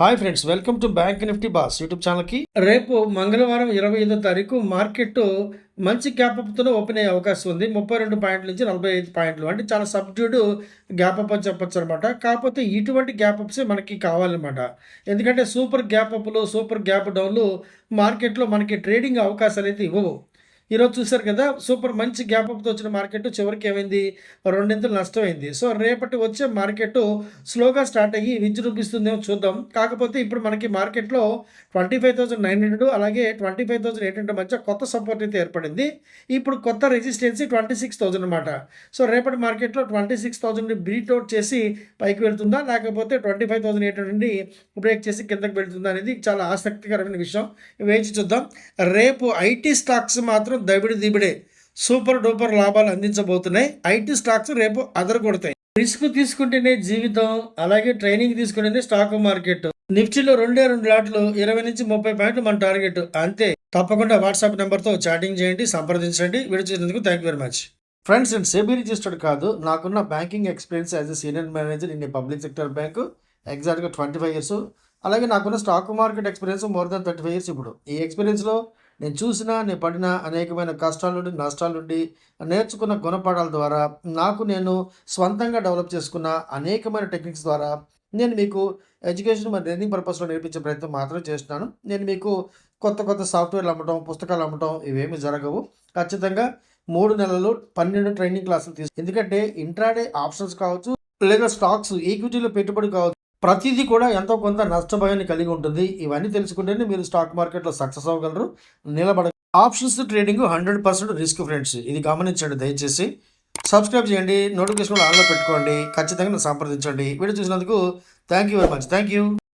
Hi friends, welcome to bank Nifty boss YouTube ఛానల్కి. రేపు మంగళవారం 25వ తారీఖు మార్కెట్ మంచి గ్యాప్ అప్తో ఓపెన్ అయ్యే అవకాశం ఉంది. 32 పాయింట్ల నుంచి 45 పాయింట్లు, అంటే చాలా సబ్డ్యూడ్ గ్యాప్ అప్ అని చెప్పొచ్చు అనమాట. కాకపోతే ఇటువంటి గ్యాప్ అప్సే మనకి కావాలన్నమాట. ఎందుకంటే సూపర్ గ్యాప్ అప్లు, సూపర్ గ్యాప్ డౌన్లు మార్కెట్లో మనకి ట్రేడింగ్ అవకాశాలు అయితే ఇవ్వవు. ఈరోజు చూశారు కదా, సూపర్ మంచి గ్యాప్ అప్తో వచ్చిన మార్కెట్ చివరికి ఏమైంది, రెండింతలు నష్టమైంది. సో రేపటి వచ్చే మార్కెట్ స్లోగా స్టార్ట్ అయ్యి విజృంభిస్తుందేమో చూద్దాం. కాకపోతే ఇప్పుడు మనకి మార్కెట్లో 25,900 అలాగే 25,800 మధ్య కొత్త సపోర్ట్ అయితే ఏర్పడింది. ఇప్పుడు కొత్త రెసిస్టెన్సీ 26,000 అనమాట. సో రేపటి మార్కెట్లో 26,000 బీట్ అవుట్ చేసి పైకి వెళ్తుందా, లేకపోతే 25,800 నుండి బ్రేక్ చేసి కిందకి వెళ్తుందా అనేది చాలా ఆసక్తికరమైన విషయం. వేచి చూద్దాం. రేపు ఐటీ స్టాక్స్ మాత్రం దిబిడే సూపర్ డూపర్ లాభాలు అందించబోతున్నాయి. ఐటీ స్టాక్స్ రేపు అదరగొడతాయి. రిస్క్ తీసుకుంటేనే జీవితం, అలాగే ట్రైనింగ్ తీసుకుంటేనే స్టాక్ మార్కెట్. నిఫ్టీలో 2 లాట్లు 20 నుంచి 30 పాయింట్లు మన టార్గెట్ అంతే. తప్పకుండా వాట్సాప్ నెంబర్తో చాటింగ్ చేయండి, సంప్రదించండి. వీడియో చూసినందుకు thank you very much. Friends, నేను సెబీ రిజిస్టర్డ్ కాదు. నాకున్న banking experience as a senior manager in public sector bank ఎగ్జాక్ట్గా 25 ఇయర్స్. అలాగే నాకున్న stock market experience more than 35 years. ఇప్పుడు ఈ ఎక్స్పీరియన్స్లో నేను పడిన అనేకమైన కష్టాల నుండి, నష్టాల నుండి నేర్చుకున్న గుణపాఠాల ద్వారా, నేను స్వంతంగా డెవలప్ చేసుకున్న అనేకమైన టెక్నిక్స్ ద్వారా నేను మీకు ఎడ్యుకేషన్ మరియు లెర్నింగ్ పర్పస్లో నేర్పించే ప్రయత్నం మాత్రం చేస్తున్నాను. నేను మీకు కొత్త సాఫ్ట్వేర్లు అమ్మటం, పుస్తకాలు అమ్మటం ఇవేమీ జరగవు. ఖచ్చితంగా 3 నెలలు 12 ట్రైనింగ్ క్లాసులు ఎందుకంటే ఇంట్రాడే ఆప్షన్స్ కావచ్చు, లేదా స్టాక్స్ ఈక్విటీలో పెట్టుబడి కావచ్చు, ప్రతిదీ కూడా ఎంతో కొంత నష్టభయాన్ని కలిగి ఉంటుంది. ఇవన్నీ తెలుసుకుంటేనే మీరు స్టాక్ మార్కెట్లో సక్సెస్ అవ్వగలరు, నిలబడ. ఆప్షన్స్ ట్రేడింగ్ 100% రిస్క్ ఫ్రెండ్స్, ఇది గమనించండి దయచేసి. సబ్స్క్రైబ్ చేయండి, నోటిఫికేషన్ ఆన్లో పెట్టుకోండి, ఖచ్చితంగా సంప్రదించండి. వీడియో చూసినందుకు thank you very much. Thank you.